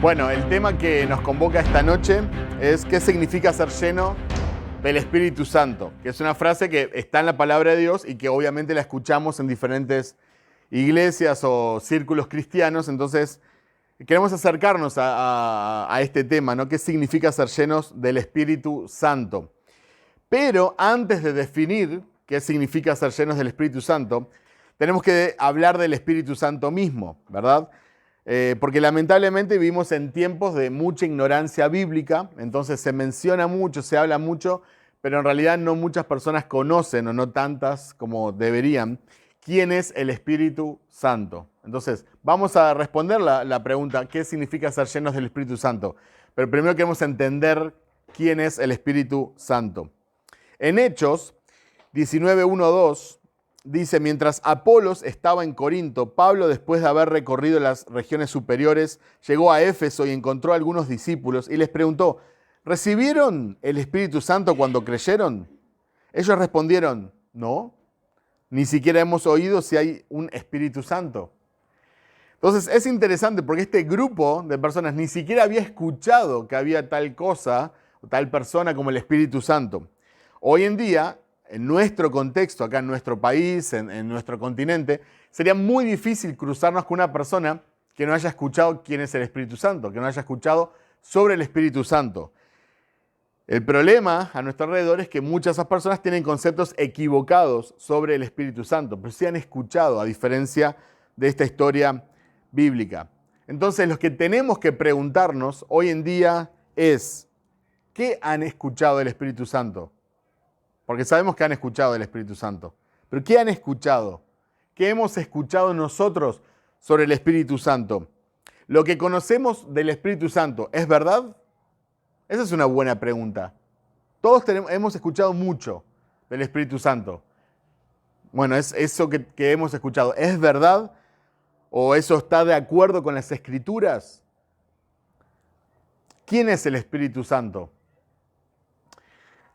Bueno, el tema que nos convoca esta noche es ¿qué significa ser lleno del Espíritu Santo? Que es una frase que está en la palabra de Dios y que obviamente la escuchamos en diferentes iglesias o círculos cristianos. Entonces, queremos acercarnos a este tema, ¿no? ¿Qué significa ser llenos del Espíritu Santo? Pero antes de definir qué significa ser llenos del Espíritu Santo, tenemos que hablar del Espíritu Santo mismo, ¿verdad? Porque lamentablemente vivimos en tiempos de mucha ignorancia bíblica, entonces se menciona mucho, se habla mucho, pero en realidad no muchas personas conocen, o no tantas como deberían, quién es el Espíritu Santo. Entonces, vamos a responder la pregunta, ¿qué significa ser llenos del Espíritu Santo? Pero primero queremos entender quién es el Espíritu Santo. En Hechos 19:1-2 dice, mientras Apolos estaba en Corinto, Pablo, después de haber recorrido las regiones superiores, llegó a Éfeso y encontró a algunos discípulos y les preguntó, ¿recibieron el Espíritu Santo cuando creyeron? Ellos respondieron, no, ni siquiera hemos oído si hay un Espíritu Santo. Entonces es interesante porque este grupo de personas ni siquiera había escuchado que había tal cosa o tal persona como el Espíritu Santo. Hoy en día, en nuestro contexto, acá en nuestro país, en nuestro continente, sería muy difícil cruzarnos con una persona que no haya escuchado quién es el Espíritu Santo, que no haya escuchado sobre el Espíritu Santo. El problema a nuestro alrededor es que muchas de esas personas tienen conceptos equivocados sobre el Espíritu Santo, pero sí han escuchado, a diferencia de esta historia bíblica. Entonces, lo que tenemos que preguntarnos hoy en día es, ¿qué han escuchado del Espíritu Santo? Porque sabemos que han escuchado del Espíritu Santo. Pero ¿qué han escuchado? ¿Qué hemos escuchado nosotros sobre el Espíritu Santo? ¿Lo que conocemos del Espíritu Santo es verdad? Esa es una buena pregunta. Todos hemos escuchado mucho del Espíritu Santo. Bueno, es eso que hemos escuchado. ¿Es verdad? ¿O eso está de acuerdo con las Escrituras? ¿Quién es el Espíritu Santo?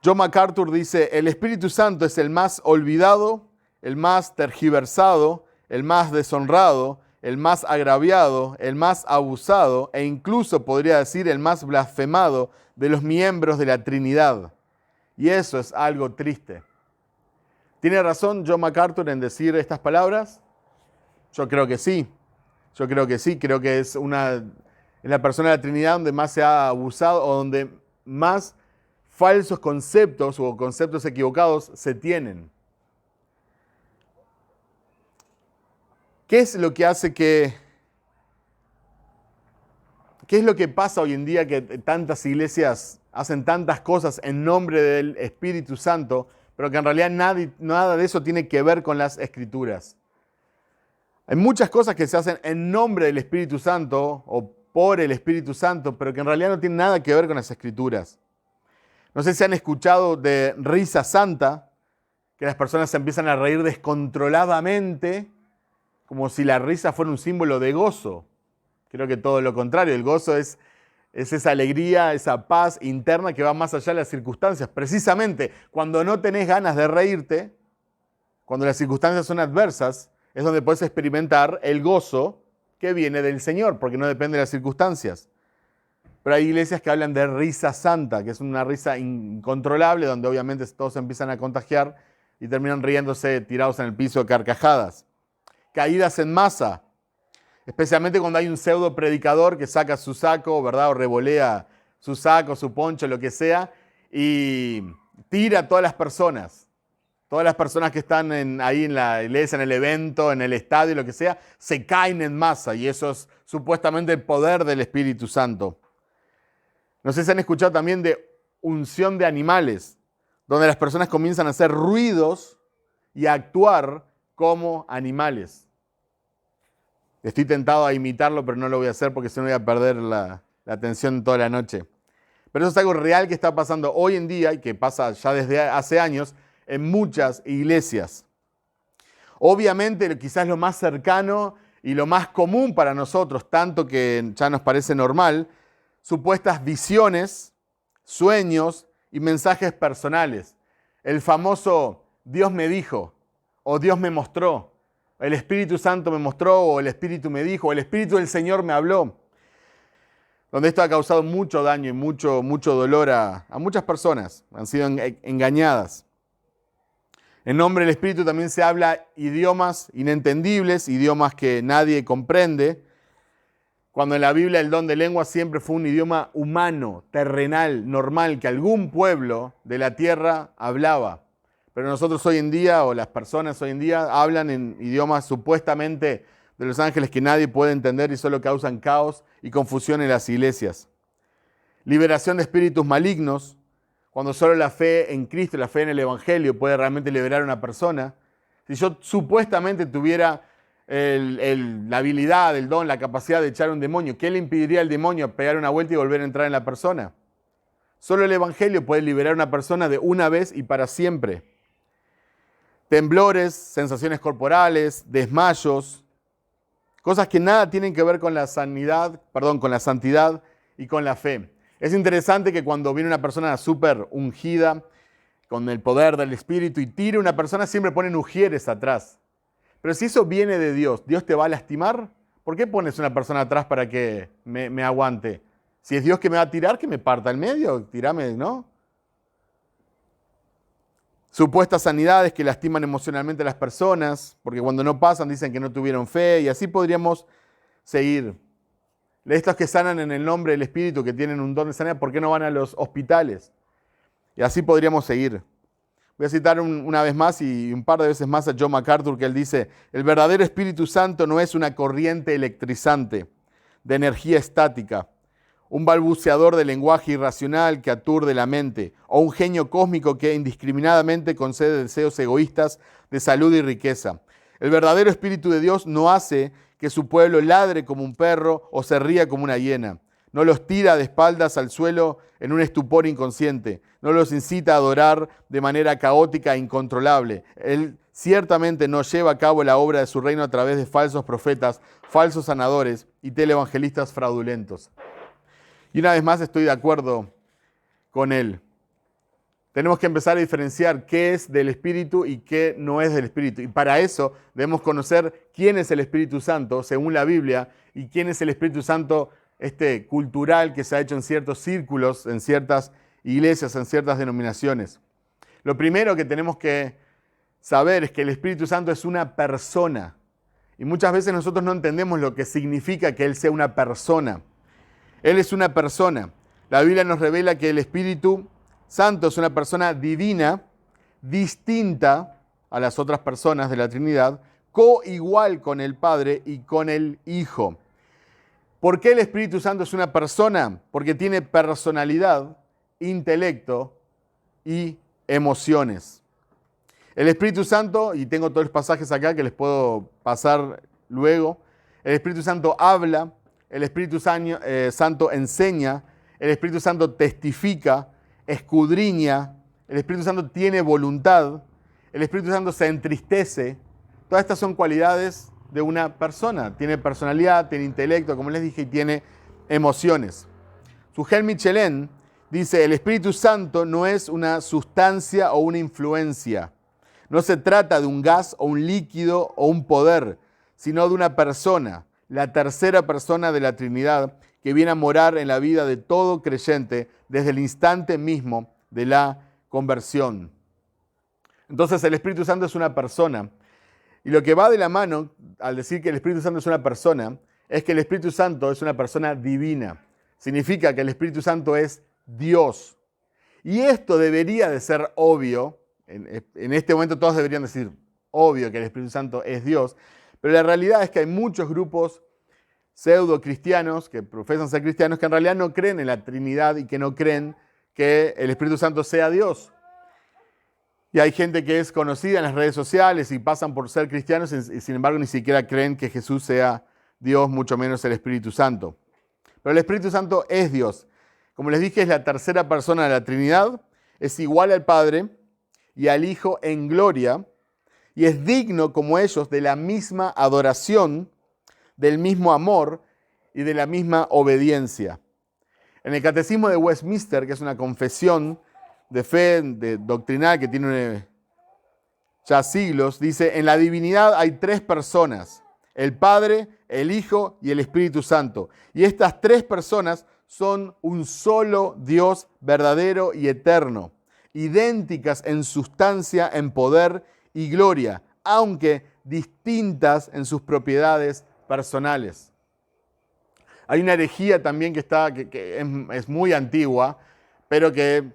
John MacArthur dice, el Espíritu Santo es el más olvidado, el más tergiversado, el más deshonrado, el más agraviado, el más abusado e incluso podría decir el más blasfemado de los miembros de la Trinidad. Y eso es algo triste. ¿Tiene razón John MacArthur en decir estas palabras? Yo creo que sí. Yo creo que sí. Creo que es la persona de la Trinidad donde más se ha abusado o donde más falsos conceptos o conceptos equivocados se tienen. ¿Qué es lo que hace qué es lo que pasa hoy en día que tantas iglesias hacen tantas cosas en nombre del Espíritu Santo, pero que en realidad nada de eso tiene que ver con las Escrituras? Hay muchas cosas que se hacen en nombre del Espíritu Santo o por el Espíritu Santo, pero que en realidad no tienen nada que ver con las Escrituras. No sé si han escuchado de risa santa, que las personas se empiezan a reír descontroladamente, como si la risa fuera un símbolo de gozo. Creo que todo lo contrario, el gozo es esa alegría, esa paz interna que va más allá de las circunstancias. Precisamente cuando no tenés ganas de reírte, cuando las circunstancias son adversas, es donde puedes experimentar el gozo que viene del Señor, porque no depende de las circunstancias. Pero hay iglesias que hablan de risa santa, que es una risa incontrolable, donde obviamente todos se empiezan a contagiar y terminan riéndose tirados en el piso de carcajadas. Caídas en masa, especialmente cuando hay un pseudo predicador que saca su saco, ¿verdad? O revolea su saco, su poncho, lo que sea, y tira a todas las personas. Todas las personas que están ahí en la iglesia, en el evento, en el estadio, lo que sea, se caen en masa y eso es supuestamente el poder del Espíritu Santo. No sé si han escuchado también de unción de animales, donde las personas comienzan a hacer ruidos y a actuar como animales. Estoy tentado a imitarlo, pero no lo voy a hacer porque si no voy a perder la atención toda la noche. Pero eso es algo real que está pasando hoy en día y que pasa ya desde hace años en muchas iglesias. Obviamente, quizás lo más cercano y lo más común para nosotros, tanto que ya nos parece normal, supuestas visiones, sueños y mensajes personales. El famoso Dios me dijo, o Dios me mostró, el Espíritu Santo me mostró, o el Espíritu me dijo, o el Espíritu del Señor me habló. donde esto ha causado mucho daño y mucho dolor a muchas personas. Han sido engañadas. En nombre del Espíritu también se habla idiomas inentendibles, idiomas que nadie comprende, cuando en la Biblia el don de lengua siempre fue un idioma humano, terrenal, normal, que algún pueblo de la tierra hablaba. Pero nosotros hoy en día, o las personas hoy en día, hablan en idiomas supuestamente de los ángeles que nadie puede entender y solo causan caos y confusión en las iglesias. Liberación de espíritus malignos, cuando solo la fe en Cristo, la fe en el Evangelio puede realmente liberar a una persona. Si yo supuestamente tuviera la habilidad, el don, la capacidad de echar un demonio, ¿qué le impediría al demonio pegar una vuelta y volver a entrar en la persona? Solo el Evangelio puede liberar a una persona de una vez y para siempre. Temblores, sensaciones corporales, desmayos, cosas que nada tienen que ver con la con la santidad y con la fe. Es interesante que cuando viene una persona súper ungida, con el poder del Espíritu, y tira una persona, siempre ponen ujieres atrás. Pero si eso viene de Dios, ¿Dios te va a lastimar? ¿Por qué pones una persona atrás para que me aguante? Si es Dios que me va a tirar, que me parta al medio, tirame, ¿no? Supuestas sanidades que lastiman emocionalmente a las personas, porque cuando no pasan dicen que no tuvieron fe, y así podríamos seguir. Estos que sanan en el nombre del Espíritu, que tienen un don de sanidad, ¿por qué no van a los hospitales? Y así podríamos seguir. Voy a citar una vez más y un par de veces más a John MacArthur, que él dice: el verdadero Espíritu Santo no es una corriente electrizante de energía estática, un balbuceador de lenguaje irracional que aturde la mente, o un genio cósmico que indiscriminadamente concede deseos egoístas de salud y riqueza. El verdadero Espíritu de Dios no hace que su pueblo ladre como un perro o se ría como una hiena. No los tira de espaldas al suelo en un estupor inconsciente. No los incita a adorar de manera caótica e incontrolable. Él ciertamente no lleva a cabo la obra de su reino a través de falsos profetas, falsos sanadores y televangelistas fraudulentos. Y una vez más estoy de acuerdo con él. Tenemos que empezar a diferenciar qué es del Espíritu y qué no es del Espíritu. Y para eso debemos conocer quién es el Espíritu Santo, según la Biblia, y quién es el Espíritu Santo cultural que se ha hecho en ciertos círculos, en ciertas iglesias, en ciertas denominaciones. Lo primero que tenemos que saber es que el Espíritu Santo es una persona. Y muchas veces nosotros no entendemos lo que significa que Él sea una persona. Él es una persona. La Biblia nos revela que el Espíritu Santo es una persona divina, distinta a las otras personas de la Trinidad, coigual con el Padre y con el Hijo. ¿Por qué el Espíritu Santo es una persona? Porque tiene personalidad, intelecto y emociones. El Espíritu Santo, y tengo todos los pasajes acá que les puedo pasar luego, el Espíritu Santo habla, el Espíritu Santo enseña, el Espíritu Santo testifica, escudriña, el Espíritu Santo tiene voluntad, el Espíritu Santo se entristece. Todas estas son cualidades de una persona. Tiene personalidad, tiene intelecto, como les dije, y tiene emociones. Sujel Michelén dice: el Espíritu Santo no es una sustancia o una influencia. No se trata de un gas o un líquido o un poder, sino de una persona, la tercera persona de la Trinidad, que viene a morar en la vida de todo creyente desde el instante mismo de la conversión. Entonces el Espíritu Santo es una persona. Y lo que va de la mano al decir que el Espíritu Santo es una persona, es que el Espíritu Santo es una persona divina. Significa que el Espíritu Santo es Dios. Y esto debería de ser obvio. En este momento todos deberían decir, obvio que el Espíritu Santo es Dios. Pero la realidad es que hay muchos grupos pseudo cristianos que profesan ser cristianos que en realidad no creen en la Trinidad y que no creen que el Espíritu Santo sea Dios. Y hay gente que es conocida en las redes sociales y pasan por ser cristianos y sin embargo ni siquiera creen que Jesús sea Dios, mucho menos el Espíritu Santo. Pero el Espíritu Santo es Dios. Como les dije, es la tercera persona de la Trinidad, es igual al Padre y al Hijo en gloria y es digno como ellos de la misma adoración, del mismo amor y de la misma obediencia. En el Catecismo de Westminster, que es una confesión de fe, de doctrinal que tiene ya siglos, dice: en la divinidad hay tres personas, el Padre, el Hijo y el Espíritu Santo. Y estas tres personas son un solo Dios verdadero y eterno, idénticas en sustancia, en poder y gloria, aunque distintas en sus propiedades personales. Hay una herejía también que es muy antigua, pero que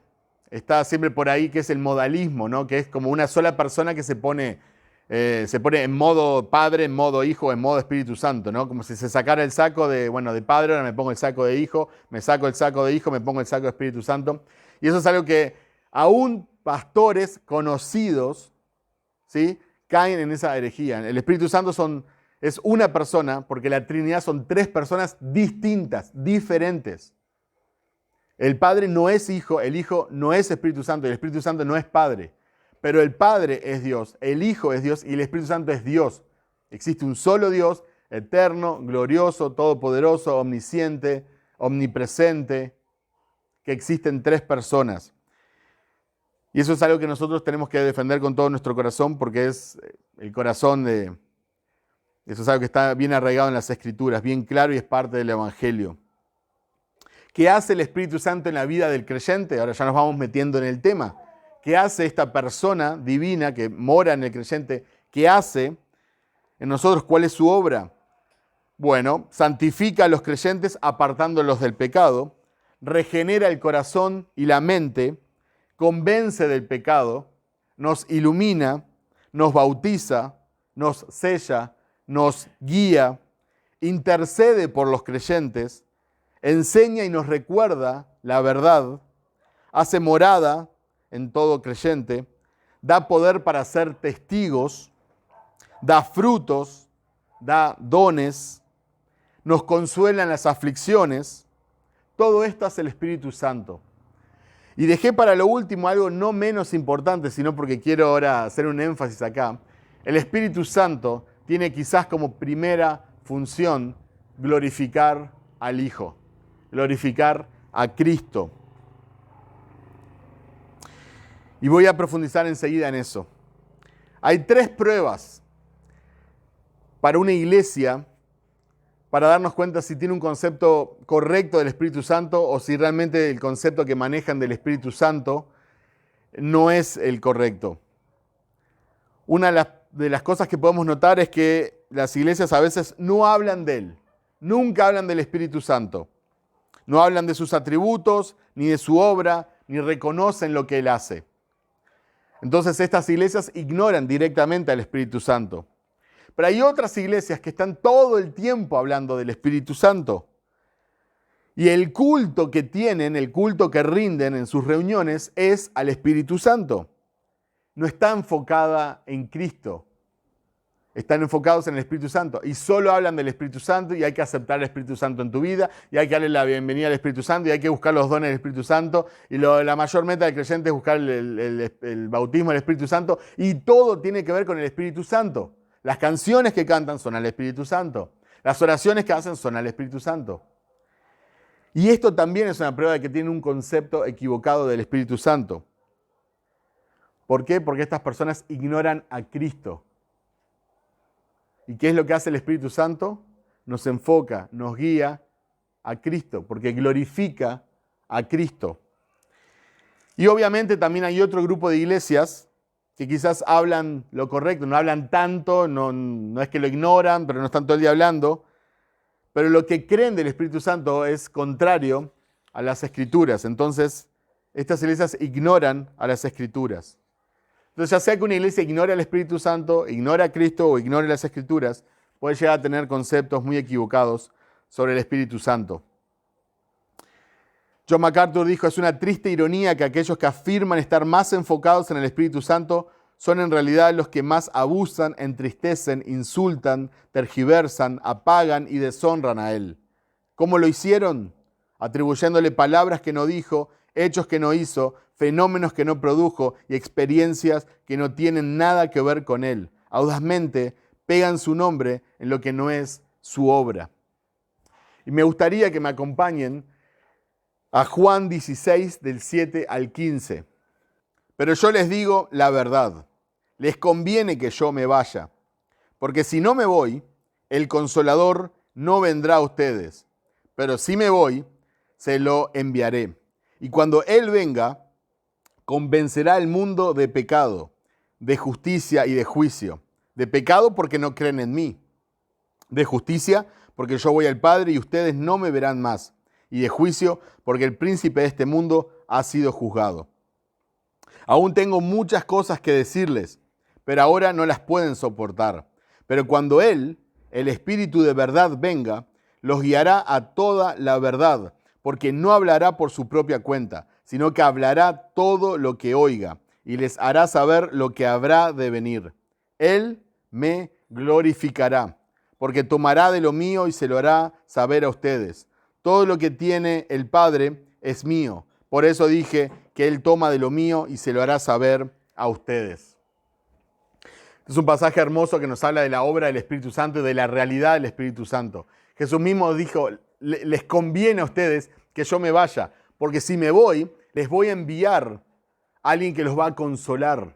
está siempre por ahí, que es el modalismo, ¿no? Que es como una sola persona que se pone en modo Padre, en modo Hijo, en modo Espíritu Santo, ¿no? Como si se sacara el saco de Padre, ahora me pongo el saco de Hijo, me saco el saco de Hijo, me pongo el saco de Espíritu Santo. Y eso es algo que aún pastores conocidos, ¿sí?, caen en esa herejía. El Espíritu Santo es una persona, porque la Trinidad son tres personas distintas, diferentes. El Padre no es Hijo, el Hijo no es Espíritu Santo, y el Espíritu Santo no es Padre. Pero el Padre es Dios, el Hijo es Dios y el Espíritu Santo es Dios. Existe un solo Dios, eterno, glorioso, todopoderoso, omnisciente, omnipresente, que existen tres personas. Y eso es algo que nosotros tenemos que defender con todo nuestro corazón, porque es el corazón de... Eso es algo que está bien arraigado en las Escrituras, bien claro, y es parte del Evangelio. ¿Qué hace el Espíritu Santo en la vida del creyente? Ahora ya nos vamos metiendo en el tema. ¿Qué hace esta persona divina que mora en el creyente? ¿Qué hace en nosotros? ¿Cuál es su obra? Bueno, santifica a los creyentes apartándolos del pecado, regenera el corazón y la mente, convence del pecado, nos ilumina, nos bautiza, nos sella, nos guía, intercede por los creyentes, enseña y nos recuerda la verdad, hace morada en todo creyente, da poder para ser testigos, da frutos, da dones, nos consuela en las aflicciones. Todo esto hace el Espíritu Santo. Y dejé para lo último algo no menos importante, sino porque quiero ahora hacer un énfasis acá. El Espíritu Santo tiene quizás como primera función glorificar al Hijo, glorificar a Cristo. Y voy a profundizar enseguida en eso. Hay tres pruebas para una iglesia para darnos cuenta si tiene un concepto correcto del Espíritu Santo o si realmente el concepto que manejan del Espíritu Santo no es el correcto. Una de las cosas que podemos notar es que las iglesias a veces no hablan de Él, nunca hablan del Espíritu Santo. No hablan de sus atributos, ni de su obra, ni reconocen lo que Él hace. Entonces estas iglesias ignoran directamente al Espíritu Santo. Pero hay otras iglesias que están todo el tiempo hablando del Espíritu Santo. Y el culto que tienen, el culto que rinden en sus reuniones es al Espíritu Santo. No está enfocada en Cristo. Están enfocados en el Espíritu Santo y solo hablan del Espíritu Santo y hay que aceptar el Espíritu Santo en tu vida y hay que darle la bienvenida al Espíritu Santo y hay que buscar los dones del Espíritu Santo y la mayor meta del creyente es buscar el bautismo del Espíritu Santo y todo tiene que ver con el Espíritu Santo. Las canciones que cantan son al Espíritu Santo. Las oraciones que hacen son al Espíritu Santo. Y esto también es una prueba de que tienen un concepto equivocado del Espíritu Santo. ¿Por qué? Porque estas personas ignoran a Cristo. ¿Y qué es lo que hace el Espíritu Santo? Nos enfoca, nos guía a Cristo, porque glorifica a Cristo. Y obviamente también hay otro grupo de iglesias que quizás hablan lo correcto, no hablan tanto, no es que lo ignoran, pero no están todo el día hablando, pero lo que creen del Espíritu Santo es contrario a las Escrituras. Entonces, estas iglesias ignoran a las Escrituras. Entonces, ya sea que una iglesia ignore al Espíritu Santo, ignore a Cristo o ignore las Escrituras, puede llegar a tener conceptos muy equivocados sobre el Espíritu Santo. John MacArthur dijo, es una triste ironía que aquellos que afirman estar más enfocados en el Espíritu Santo son en realidad los que más abusan, entristecen, insultan, tergiversan, apagan y deshonran a Él. ¿Cómo lo hicieron? Atribuyéndole palabras que no dijo, hechos que no hizo, fenómenos que no produjo y experiencias que no tienen nada que ver con Él. Audazmente pegan su nombre en lo que no es su obra. Y me gustaría que me acompañen a Juan 16, del 7 al 15. Pero yo les digo la verdad, les conviene que yo me vaya, porque si no me voy, el Consolador no vendrá a ustedes. Pero si me voy, se lo enviaré. Y cuando Él venga, convencerá al mundo de pecado, de justicia y de juicio. De pecado porque no creen en mí. De justicia porque yo voy al Padre y ustedes no me verán más. Y de juicio porque el príncipe de este mundo ha sido juzgado. Aún tengo muchas cosas que decirles, pero ahora no las pueden soportar. Pero cuando Él, el Espíritu de verdad, venga, los guiará a toda la verdad, porque no hablará por su propia cuenta, sino que hablará todo lo que oiga y les hará saber lo que habrá de venir. Él me glorificará, porque tomará de lo mío y se lo hará saber a ustedes. Todo lo que tiene el Padre es mío. Por eso dije que Él toma de lo mío y se lo hará saber a ustedes. Es un pasaje hermoso que nos habla de la obra del Espíritu Santo y de la realidad del Espíritu Santo. Jesús mismo dijo, les conviene a ustedes que yo me vaya, porque si me voy, les voy a enviar a alguien que los va a consolar.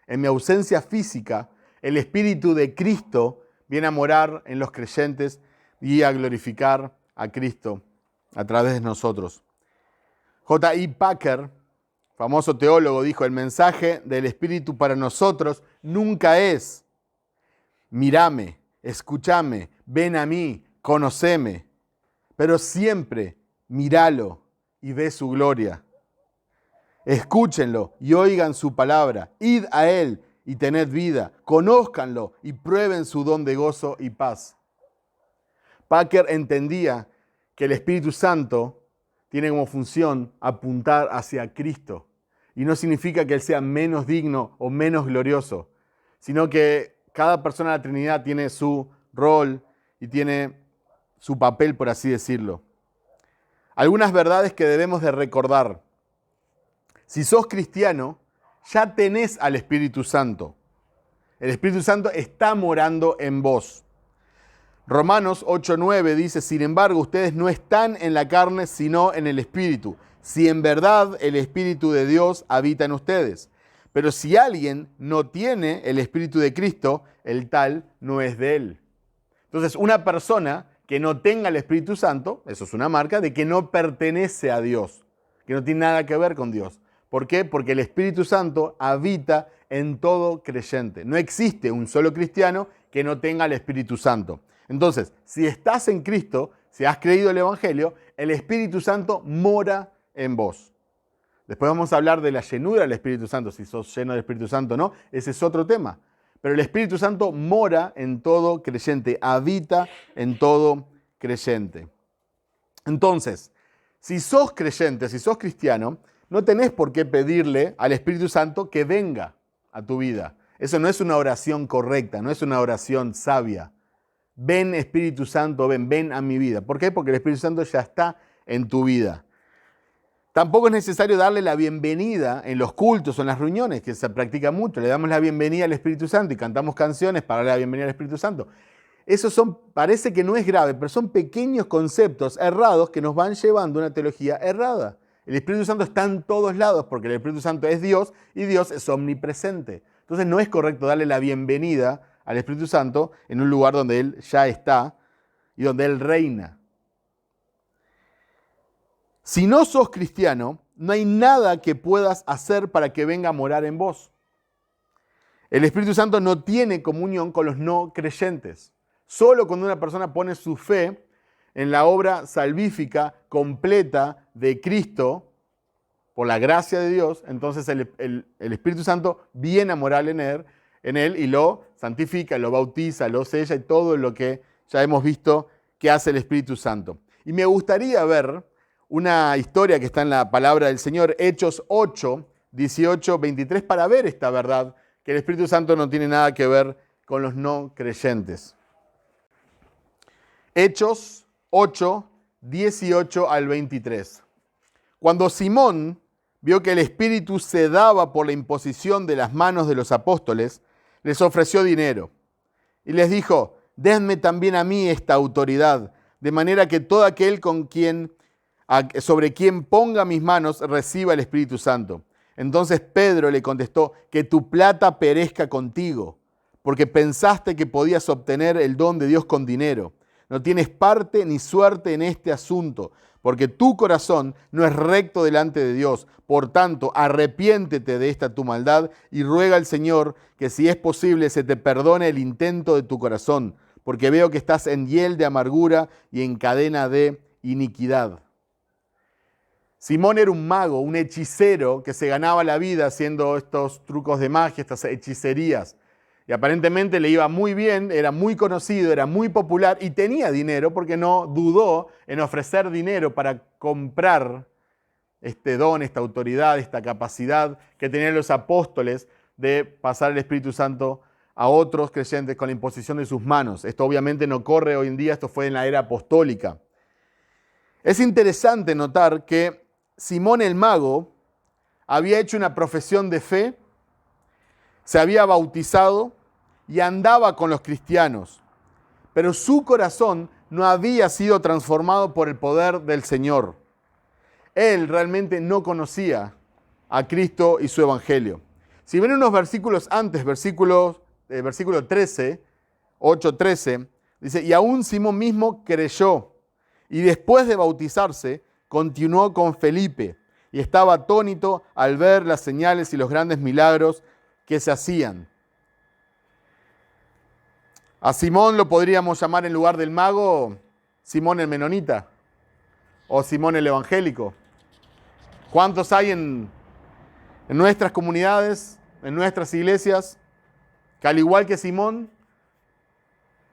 En mi ausencia física, el Espíritu de Cristo viene a morar en los creyentes y a glorificar a Cristo a través de nosotros. J.I. Packer, famoso teólogo, dijo, el mensaje del Espíritu para nosotros nunca es mírame, escúchame, ven a mí, conóceme, pero siempre míralo y ve su gloria. Escúchenlo y oigan su palabra, id a Él y tened vida, conózcanlo y prueben su don de gozo y paz. Packer entendía que el Espíritu Santo tiene como función apuntar hacia Cristo. Y no significa que Él sea menos digno o menos glorioso, sino que cada persona de la Trinidad tiene su rol y tiene su papel, por así decirlo. Algunas verdades que debemos de recordar. Si sos cristiano, ya tenés al Espíritu Santo. El Espíritu Santo está morando en vos. Romanos 8:9 dice, sin embargo, ustedes no están en la carne, sino en el Espíritu, si en verdad el Espíritu de Dios habita en ustedes. Pero si alguien no tiene el Espíritu de Cristo, el tal no es de Él. Entonces, una persona que no tenga el Espíritu Santo, eso es una marca de que no pertenece a Dios, que no tiene nada que ver con Dios. ¿Por qué? Porque el Espíritu Santo habita en todo creyente. No existe un solo cristiano que no tenga el Espíritu Santo. Entonces, si estás en Cristo, si has creído el Evangelio, el Espíritu Santo mora en vos. Después vamos a hablar de la llenura del Espíritu Santo, si sos lleno del Espíritu Santo o no, ese es otro tema. Pero el Espíritu Santo mora en todo creyente, habita en todo creyente. Entonces, si sos creyente, si sos cristiano, no tenés por qué pedirle al Espíritu Santo que venga a tu vida. Eso no es una oración correcta, no es una oración sabia. Ven Espíritu Santo, ven a mi vida. ¿Por qué? Porque el Espíritu Santo ya está en tu vida. Tampoco es necesario darle la bienvenida en los cultos o en las reuniones, que se practica mucho. Le damos la bienvenida al Espíritu Santo y cantamos canciones para darle la bienvenida al Espíritu Santo. Parece que no es grave, pero son pequeños conceptos errados que nos van llevando a una teología errada. El Espíritu Santo está en todos lados porque el Espíritu Santo es Dios y Dios es omnipresente. Entonces no es correcto darle la bienvenida al Espíritu Santo en un lugar donde Él ya está y donde Él reina. Si no sos cristiano, no hay nada que puedas hacer para que venga a morar en vos. El Espíritu Santo no tiene comunión con los no creyentes. Solo cuando una persona pone su fe en la obra salvífica completa de Cristo, por la gracia de Dios, entonces el Espíritu Santo viene a morar en él y lo santifica, lo bautiza, lo sella y todo lo que ya hemos visto que hace el Espíritu Santo. Y me gustaría ver una historia que está en la palabra del Señor, Hechos 8, 18, 23, para ver esta verdad, que el Espíritu Santo no tiene nada que ver con los no creyentes. Hechos 8, 18 al 23. Cuando Simón vio que el Espíritu se daba por la imposición de las manos de los apóstoles, les ofreció dinero y les dijo, denme también a mí esta autoridad, de manera que todo aquel sobre quien ponga mis manos reciba el Espíritu Santo. Entonces Pedro le contestó, que tu plata perezca contigo, porque pensaste que podías obtener el don de Dios con dinero. No tienes parte ni suerte en este asunto, porque tu corazón no es recto delante de Dios. Por tanto, arrepiéntete de esta tu maldad y ruega al Señor que si es posible se te perdone el intento de tu corazón, porque veo que estás en hiel de amargura y en cadena de iniquidad. Simón era un mago, un hechicero que se ganaba la vida haciendo estos trucos de magia, estas hechicerías. Y aparentemente le iba muy bien, era muy conocido, era muy popular y tenía dinero porque no dudó en ofrecer dinero para comprar este don, esta autoridad, esta capacidad que tenían los apóstoles de pasar el Espíritu Santo a otros creyentes con la imposición de sus manos. Esto obviamente no corre hoy en día, esto fue en la era apostólica. Es interesante notar que Simón el mago había hecho una profesión de fe, se había bautizado y andaba con los cristianos, pero su corazón no había sido transformado por el poder del Señor. Él realmente no conocía a Cristo y su evangelio. Si ven unos versículos antes, versículo 13, 8:13, dice, y aún Simón mismo creyó, y después de bautizarse, continuó con Felipe, y estaba atónito al ver las señales y los grandes milagros que se hacían. A Simón lo podríamos llamar en lugar del mago, Simón el menonita, o Simón el evangélico. ¿Cuántos hay en nuestras comunidades, en nuestras iglesias, que al igual que Simón,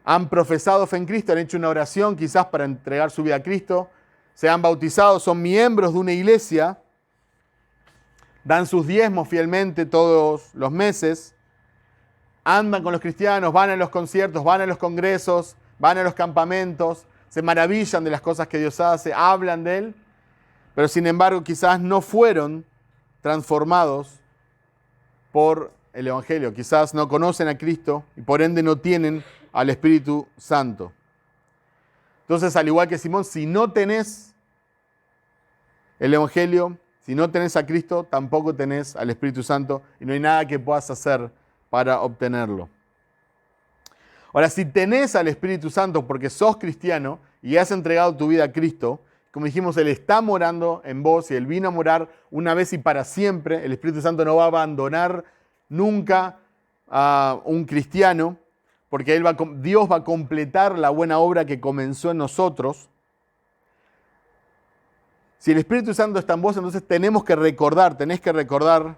han profesado fe en Cristo, han hecho una oración quizás para entregar su vida a Cristo, se han bautizado, son miembros de una iglesia, dan sus diezmos fielmente todos los meses, andan con los cristianos, van a los conciertos, van a los congresos, van a los campamentos, se maravillan de las cosas que Dios hace, hablan de Él, pero sin embargo quizás no fueron transformados por el Evangelio, quizás no conocen a Cristo y por ende no tienen al Espíritu Santo. Entonces, al igual que Simón, si no tenés el Evangelio, si no tenés a Cristo, tampoco tenés al Espíritu Santo y no hay nada que puedas hacer para obtenerlo. Ahora, si tenés al Espíritu Santo porque sos cristiano y has entregado tu vida a Cristo, como dijimos, Él está morando en vos y Él vino a morar una vez y para siempre. El Espíritu Santo no va a abandonar nunca a un cristiano, porque Dios va a completar la buena obra que comenzó en nosotros. Si el Espíritu Santo está en vos, entonces tenés que recordar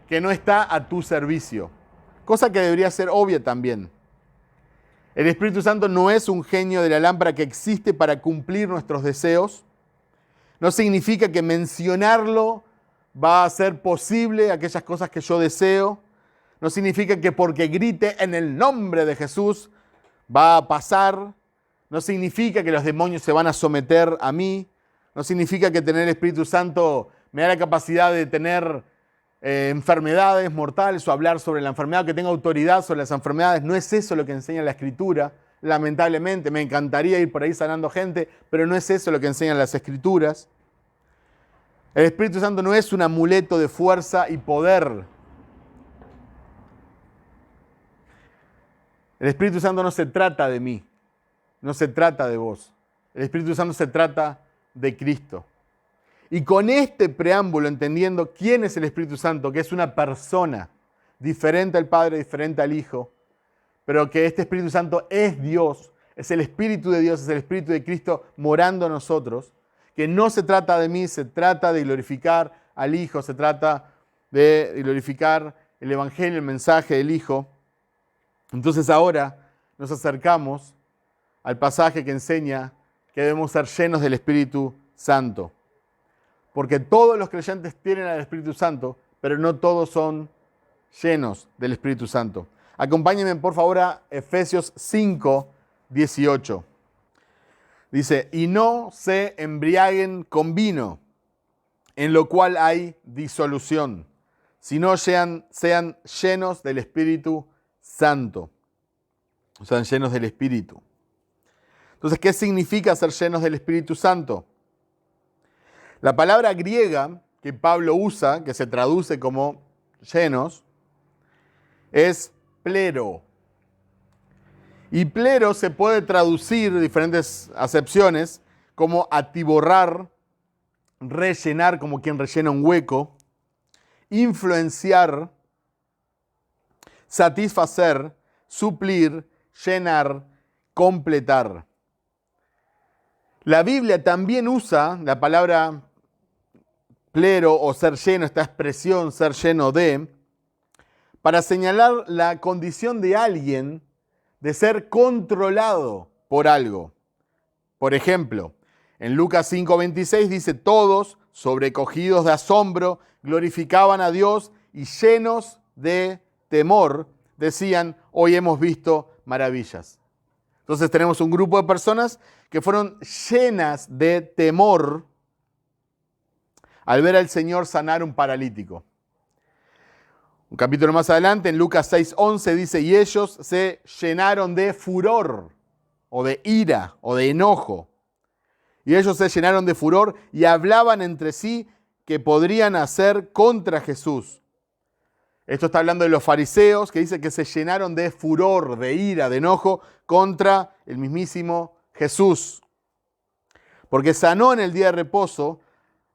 que no está a tu servicio. Cosa que debería ser obvia también. El Espíritu Santo no es un genio de la lámpara que existe para cumplir nuestros deseos. No significa que mencionarlo va a hacer posible aquellas cosas que yo deseo. No significa que porque grite en el nombre de Jesús va a pasar. No significa que los demonios se van a someter a mí. No significa que tener el Espíritu Santo me da la capacidad de tener enfermedades mortales o hablar sobre la enfermedad, que tenga autoridad sobre las enfermedades. No es eso lo que enseña la Escritura. Lamentablemente, me encantaría ir por ahí sanando gente, pero no es eso lo que enseñan las Escrituras. El Espíritu Santo no es un amuleto de fuerza y poder. El Espíritu Santo no se trata de mí, no se trata de vos. El Espíritu Santo se trata de Cristo. Y con este preámbulo, entendiendo quién es el Espíritu Santo, que es una persona diferente al Padre, diferente al Hijo, pero que este Espíritu Santo es Dios, es el Espíritu de Dios, es el Espíritu de Cristo morando en nosotros, que no se trata de mí, se trata de glorificar al Hijo, se trata de glorificar el Evangelio, el mensaje del Hijo. Entonces ahora nos acercamos al pasaje que enseña que debemos ser llenos del Espíritu Santo. Porque todos los creyentes tienen al Espíritu Santo, pero no todos son llenos del Espíritu Santo. Acompáñenme por favor a Efesios 5, 18. Dice, y no se embriaguen con vino, en lo cual hay disolución, sino sean llenos del Espíritu Santo. Sean llenos del Espíritu. Entonces, ¿qué significa ser llenos del Espíritu Santo? La palabra griega que Pablo usa, que se traduce como llenos, es plero. Y plero se puede traducir, diferentes acepciones, como atiborrar, rellenar como quien rellena un hueco, influenciar, satisfacer, suplir, llenar, completar. La Biblia también usa la palabra plero o ser lleno, esta expresión ser lleno de, para señalar la condición de alguien de ser controlado por algo. Por ejemplo, en Lucas 5:26 dice, todos, sobrecogidos de asombro, glorificaban a Dios y llenos de temor, decían, hoy hemos visto maravillas. Entonces tenemos un grupo de personas que fueron llenas de temor al ver al Señor sanar un paralítico. Un capítulo más adelante, en Lucas 6:11 dice, y ellos se llenaron de furor, o de ira, o de enojo. Y ellos se llenaron de furor y hablaban entre sí que podrían hacer contra Jesús. Esto está hablando de los fariseos, que dice que se llenaron de furor, de ira, de enojo contra el mismísimo Jesús. Porque sanó en el día de reposo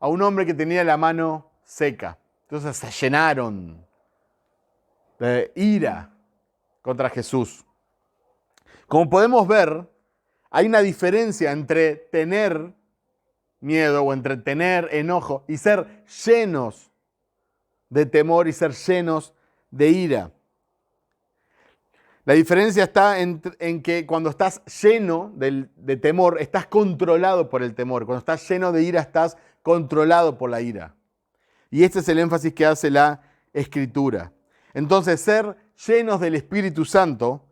a un hombre que tenía la mano seca. Entonces se llenaron de ira contra Jesús. Como podemos ver, hay una diferencia entre tener miedo o entre tener enojo y ser llenos de temor y ser llenos de ira. La diferencia está en que cuando estás lleno de temor, estás controlado por el temor. Cuando estás lleno de ira, estás controlado por la ira. Y este es el énfasis que hace la Escritura. Entonces, ser llenos del Espíritu Santo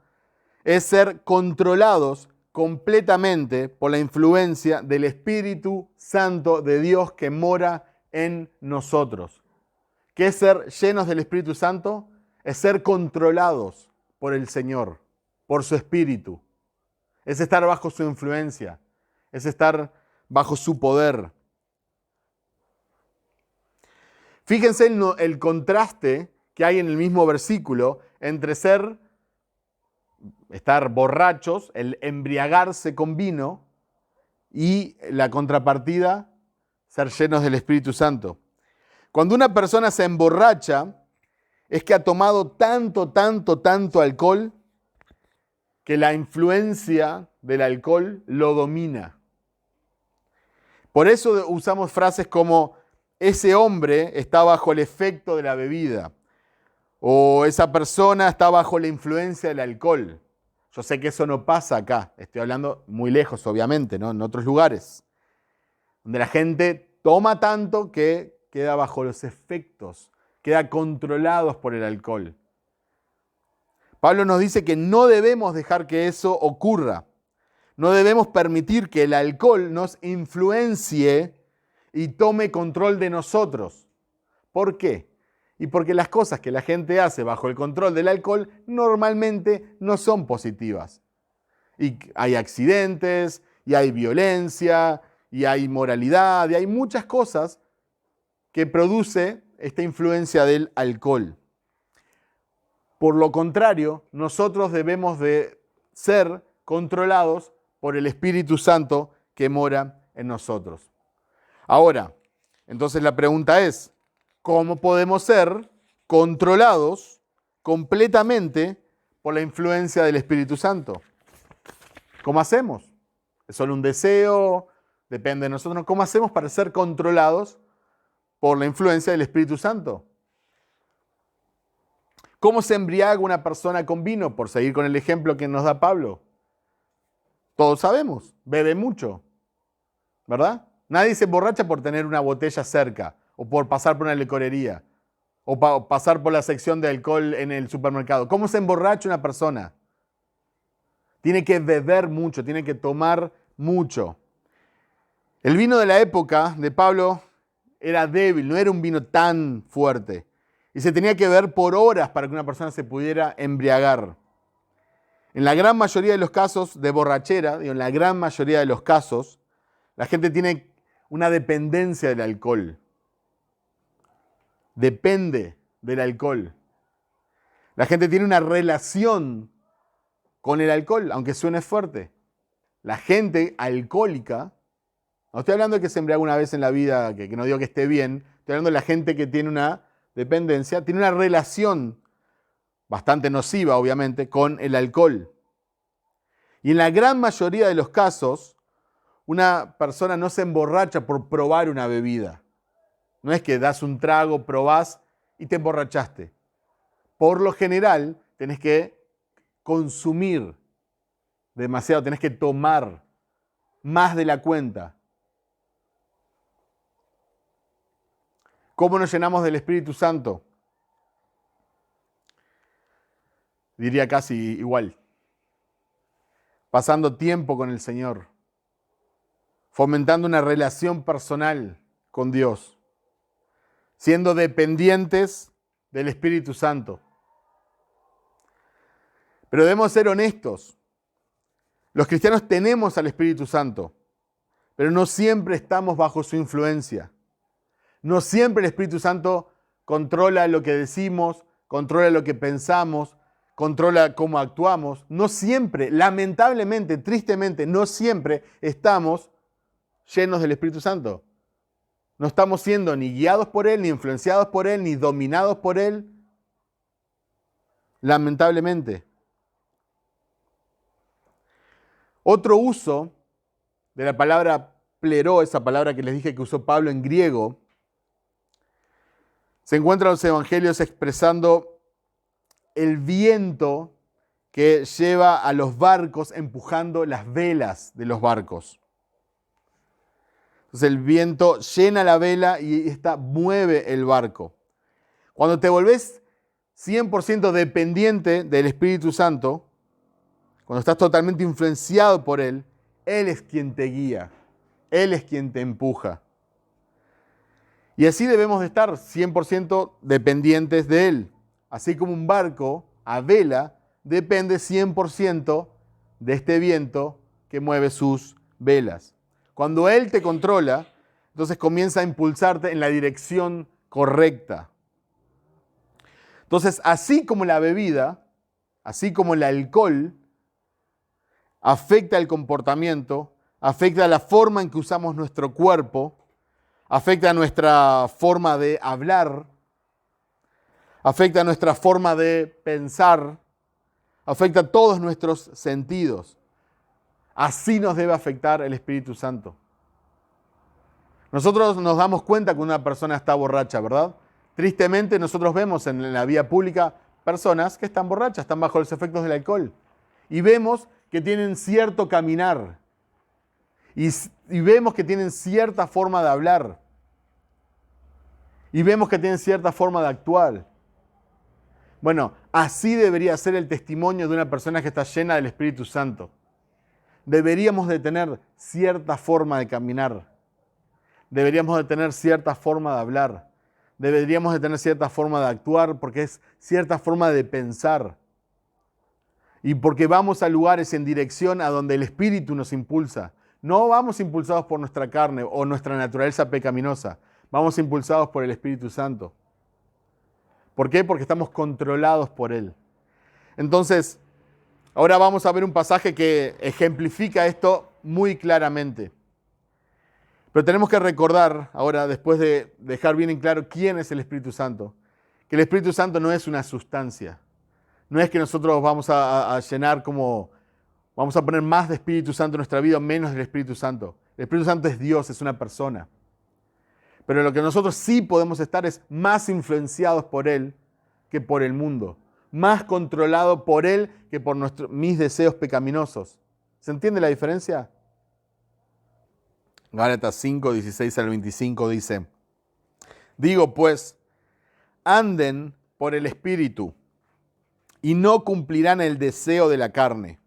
es ser controlados completamente por la influencia del Espíritu Santo de Dios que mora en nosotros. ¿Qué es ser llenos del Espíritu Santo? Es ser controlados por el Señor, por su Espíritu. Es estar bajo su influencia, es estar bajo su poder. Fíjense en el contraste que hay en el mismo versículo entre estar borrachos, el embriagarse con vino, y la contrapartida, ser llenos del Espíritu Santo. Cuando una persona se emborracha, es que ha tomado tanto alcohol, que la influencia del alcohol lo domina. Por eso usamos frases como, ese hombre está bajo el efecto de la bebida, o esa persona está bajo la influencia del alcohol. Yo sé que eso no pasa acá, estoy hablando muy lejos, obviamente, ¿no? En otros lugares, donde la gente toma tanto que queda bajo los efectos, queda controlados por el alcohol. Pablo nos dice que no debemos dejar que eso ocurra. No debemos permitir que el alcohol nos influencie y tome control de nosotros. ¿Por qué? Y porque las cosas que la gente hace bajo el control del alcohol normalmente no son positivas. Y hay accidentes, y hay violencia, y hay inmoralidad, y hay muchas cosas que produce esta influencia del alcohol. Por lo contrario, nosotros debemos de ser controlados por el Espíritu Santo que mora en nosotros. Ahora, entonces la pregunta es, ¿cómo podemos ser controlados completamente por la influencia del Espíritu Santo? ¿Cómo hacemos? ¿Es solo un deseo? Depende de nosotros. ¿Cómo hacemos para ser controlados por la influencia del Espíritu Santo? ¿Cómo se embriaga una persona con vino? Por seguir con el ejemplo que nos da Pablo. Todos sabemos, bebe mucho, ¿verdad? Nadie se emborracha por tener una botella cerca, o por pasar por una licorería, o pasar por la sección de alcohol en el supermercado. ¿Cómo se emborracha una persona? Tiene que beber mucho, tiene que tomar mucho. El vino de la época de Pablo era débil, no era un vino tan fuerte. Y se tenía que beber por horas para que una persona se pudiera embriagar. En la gran mayoría de los casos de borrachera, en la gran mayoría de los casos, la gente tiene una dependencia del alcohol. Depende del alcohol. La gente tiene una relación con el alcohol, aunque suene fuerte. La gente alcohólica No estoy hablando de que se embriaga una vez en la vida, que no digo que esté bien. Estoy hablando de la gente que tiene una dependencia, tiene una relación bastante nociva, obviamente, con el alcohol. Y en la gran mayoría de los casos, una persona no se emborracha por probar una bebida. No es que das un trago, probás y te emborrachaste. Por lo general, tenés que consumir demasiado, tenés que tomar más de la cuenta. ¿Cómo nos llenamos del Espíritu Santo? Diría casi igual. Pasando tiempo con el Señor. Fomentando una relación personal con Dios. Siendo dependientes del Espíritu Santo. Pero debemos ser honestos. Los cristianos tenemos al Espíritu Santo, pero no siempre estamos bajo su influencia. No siempre el Espíritu Santo controla lo que decimos, controla lo que pensamos, controla cómo actuamos. No siempre, lamentablemente, tristemente, no siempre estamos llenos del Espíritu Santo. No estamos siendo ni guiados por Él, ni influenciados por Él, ni dominados por Él. Lamentablemente. Otro uso de la palabra pleró, esa palabra que les dije que usó Pablo en griego, se encuentra en los evangelios expresando el viento que lleva a los barcos empujando las velas de los barcos. Entonces el viento llena la vela y esta mueve el barco. Cuando te volvés 100% dependiente del Espíritu Santo, cuando estás totalmente influenciado por Él, Él es quien te guía, Él es quien te empuja. Y así debemos de estar 100% dependientes de Él. Así como un barco a vela depende 100% de este viento que mueve sus velas. Cuando Él te controla, entonces comienza a impulsarte en la dirección correcta. Entonces, así como la bebida, así como el alcohol, afecta el comportamiento, afecta la forma en que usamos nuestro cuerpo, afecta nuestra forma de hablar, afecta nuestra forma de pensar, afecta todos nuestros sentidos. Así nos debe afectar el Espíritu Santo. Nosotros nos damos cuenta cuando una persona está borracha, ¿verdad? Tristemente nosotros vemos en la vía pública personas que están borrachas, están bajo los efectos del alcohol. Y vemos que tienen cierto caminar. Y vemos que tienen cierta forma de hablar. Y vemos que tienen cierta forma de actuar. Bueno, así debería ser el testimonio de una persona que está llena del Espíritu Santo. Deberíamos de tener cierta forma de caminar. Deberíamos de tener cierta forma de hablar. Deberíamos de tener cierta forma de actuar porque es cierta forma de pensar. Y porque vamos a lugares en dirección a donde el Espíritu nos impulsa. No vamos impulsados por nuestra carne o nuestra naturaleza pecaminosa. Vamos impulsados por el Espíritu Santo. ¿Por qué? Porque estamos controlados por Él. Entonces, ahora vamos a ver un pasaje que ejemplifica esto muy claramente. Pero tenemos que recordar, ahora, después de dejar bien en claro quién es el Espíritu Santo, que el Espíritu Santo no es una sustancia. No es que nosotros vamos a llenar como, vamos a poner más de Espíritu Santo en nuestra vida o menos del Espíritu Santo. El Espíritu Santo es Dios, es una persona. Pero lo que nosotros sí podemos estar es más influenciados por Él que por el mundo. Más controlado por Él que por mis deseos pecaminosos. ¿Se entiende la diferencia? Gálatas 5, 16 al 25 dice: digo pues, anden por el Espíritu y no cumplirán el deseo de la carne.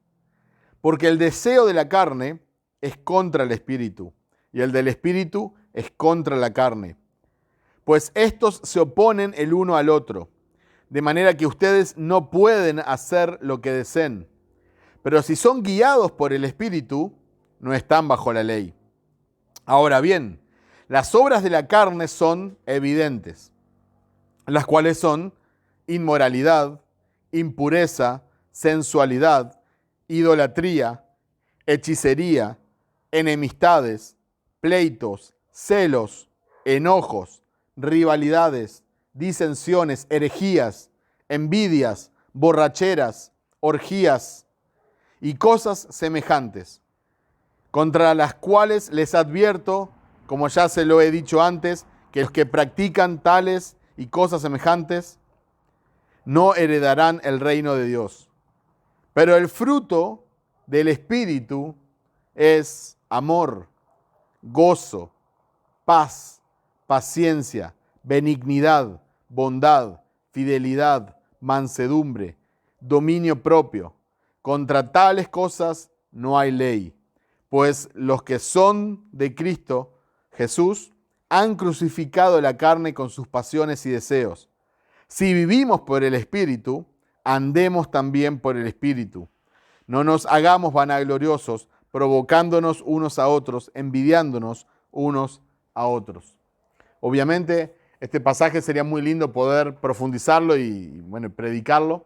Porque el deseo de la carne es contra el Espíritu y el del Espíritu es contra la carne. Pues estos se oponen el uno al otro, de manera que ustedes no pueden hacer lo que deseen. Pero si son guiados por el Espíritu, no están bajo la ley. Ahora bien, las obras de la carne son evidentes, las cuales son inmoralidad, impureza, sensualidad, idolatría, hechicería, enemistades, pleitos, celos, enojos, rivalidades, disensiones, herejías, envidias, borracheras, orgías y cosas semejantes, contra las cuales les advierto, como ya se lo he dicho antes, que los que practican tales y cosas semejantes no heredarán el reino de Dios. Pero el fruto del Espíritu es amor, gozo, paz, paciencia, benignidad, bondad, fidelidad, mansedumbre, dominio propio. Contra tales cosas no hay ley, pues los que son de Cristo Jesús han crucificado la carne con sus pasiones y deseos. Si vivimos por el Espíritu, andemos también por el Espíritu. No nos hagamos vanagloriosos, provocándonos unos a otros, envidiándonos unos a otros. Obviamente, este pasaje sería muy lindo poder profundizarlo y bueno, predicarlo.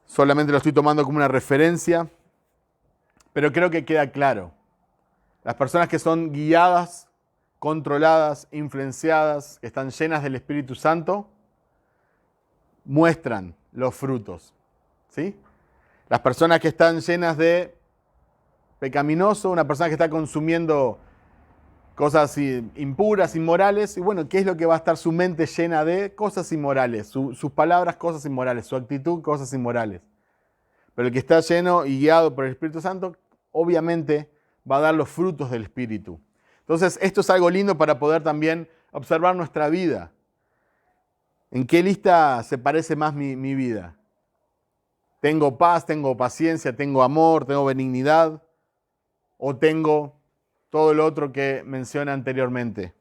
Solamente lo estoy tomando como una referencia, pero creo que queda claro. Las personas que son guiadas, controladas, influenciadas, que están llenas del Espíritu Santo, muestran los frutos, ¿sí? Las personas que están llenas de pecaminoso, una persona que está consumiendo cosas impuras, inmorales, y bueno, ¿qué es lo que va a estar su mente llena de? Cosas inmorales, sus palabras, cosas inmorales, su actitud, cosas inmorales. Pero el que está lleno y guiado por el Espíritu Santo, obviamente va a dar los frutos del Espíritu. Entonces, esto es algo lindo para poder también observar nuestra vida. ¿En qué lista se parece más mi vida? ¿Tengo paz, tengo paciencia, tengo amor, tengo benignidad? ¿O tengo todo lo otro que mencioné anteriormente?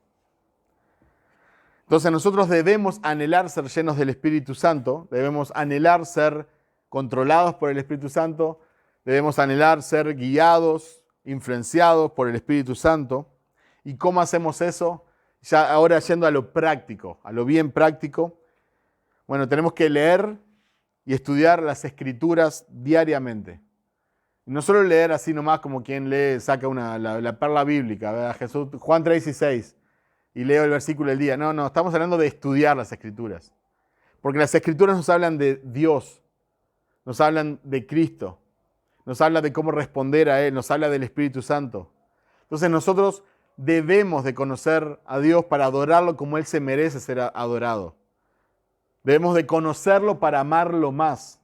Entonces nosotros debemos anhelar ser llenos del Espíritu Santo, debemos anhelar ser controlados por el Espíritu Santo, debemos anhelar ser guiados, influenciados por el Espíritu Santo. ¿Y cómo hacemos eso? Ya ahora yendo a lo práctico, a lo bien práctico. Bueno, tenemos que leer y estudiar las Escrituras diariamente. Y no solo leer así nomás como quien lee, saca la perla bíblica, ¿verdad? Jesús, Juan 3:16, y leo el versículo del día. No, estamos hablando de estudiar las Escrituras. Porque las Escrituras nos hablan de Dios, nos hablan de Cristo, nos habla de cómo responder a Él, nos habla del Espíritu Santo. Entonces nosotros debemos de conocer a Dios para adorarlo como Él se merece ser adorado. Debemos de conocerlo para amarlo más.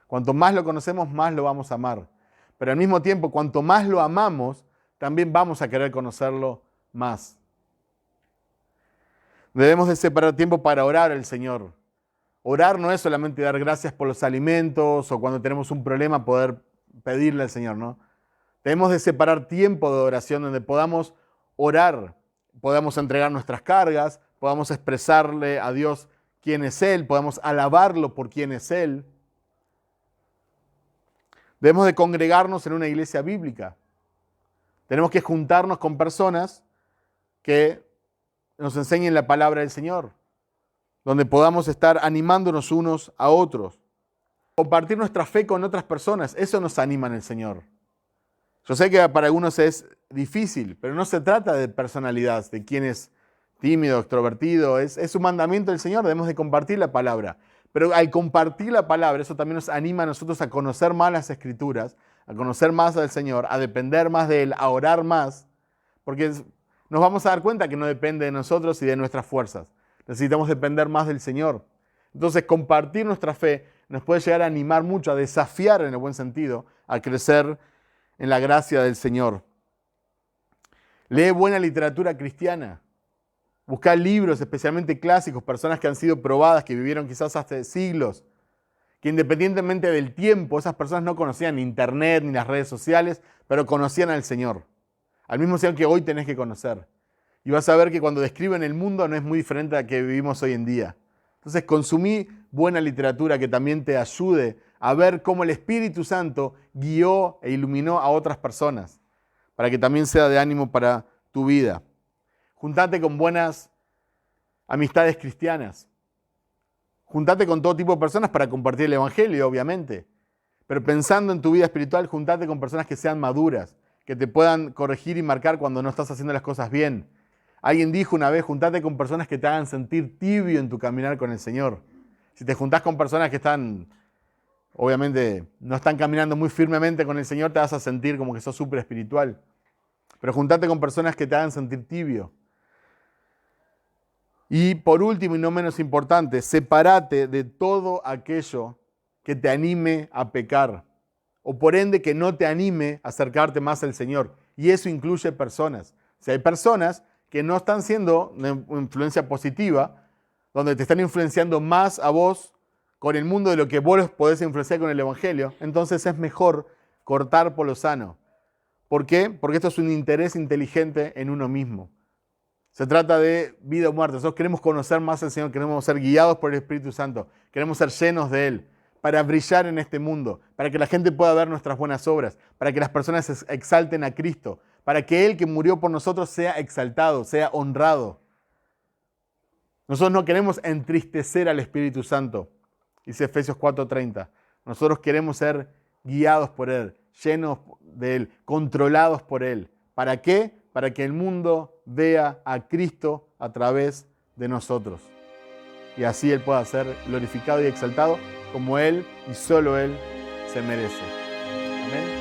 Cuanto más lo conocemos, más lo vamos a amar. Pero al mismo tiempo, cuanto más lo amamos, también vamos a querer conocerlo más. Debemos de separar tiempo para orar al Señor. Orar no es solamente dar gracias por los alimentos o cuando tenemos un problema poder pedirle al Señor, ¿no? Debemos de separar tiempo de oración donde podamos orar, podamos entregar nuestras cargas, podamos expresarle a Dios quién es Él, podamos alabarlo por quién es Él. Debemos de congregarnos en una iglesia bíblica. Tenemos que juntarnos con personas que nos enseñen la palabra del Señor, donde podamos estar animándonos unos a otros. Compartir nuestra fe con otras personas, eso nos anima en el Señor. Yo sé que para algunos es difícil, pero no se trata de personalidad, de quién es tímido, extrovertido. Es un mandamiento del Señor, debemos de compartir la palabra. Pero al compartir la palabra, eso también nos anima a nosotros a conocer más las Escrituras, a conocer más al Señor, a depender más de Él, a orar más, porque nos vamos a dar cuenta que no depende de nosotros y de nuestras fuerzas. Necesitamos depender más del Señor. Entonces, compartir nuestra fe nos puede llegar a animar mucho, a desafiar en el buen sentido, a crecer en la gracia del Señor. Lee buena literatura cristiana. Busca libros, especialmente clásicos, personas que han sido probadas, que vivieron quizás hasta siglos, que independientemente del tiempo, esas personas no conocían ni internet ni las redes sociales, pero conocían al Señor. Al mismo Señor que hoy tenés que conocer. Y vas a ver que cuando describen el mundo no es muy diferente a la que vivimos hoy en día. Entonces consumí buena literatura que también te ayude a ver cómo el Espíritu Santo guió e iluminó a otras personas, para que también sea de ánimo para tu vida. Juntate con buenas amistades cristianas. Juntate con todo tipo de personas para compartir el Evangelio, obviamente. Pero pensando en tu vida espiritual, juntate con personas que sean maduras, que te puedan corregir y marcar cuando no estás haciendo las cosas bien. Alguien dijo una vez, juntate con personas que te hagan sentir tibio en tu caminar con el Señor. Si te juntás con personas que están, obviamente, no están caminando muy firmemente con el Señor, te vas a sentir como que sos súper espiritual. Pero juntate con personas que te hagan sentir tibio. Y por último y no menos importante, sepárate de todo aquello que te anime a pecar, o por ende que no te anime a acercarte más al Señor. Y eso incluye personas. Si hay personas que no están siendo una influencia positiva, donde te están influenciando más a vos con el mundo de lo que vos podés influenciar con el Evangelio, entonces es mejor cortar por lo sano. ¿Por qué? Porque esto es un interés inteligente en uno mismo. Se trata de vida o muerte. Nosotros queremos conocer más al Señor, queremos ser guiados por el Espíritu Santo, queremos ser llenos de Él, para brillar en este mundo, para que la gente pueda ver nuestras buenas obras, para que las personas exalten a Cristo, para que Él que murió por nosotros sea exaltado, sea honrado. Nosotros no queremos entristecer al Espíritu Santo, dice Efesios 4:30. Nosotros queremos ser guiados por Él, llenos de Él, controlados por Él. ¿Para qué? Para que el mundo vea a Cristo a través de nosotros. Y así Él pueda ser glorificado y exaltado como Él y solo Él se merece. Amén.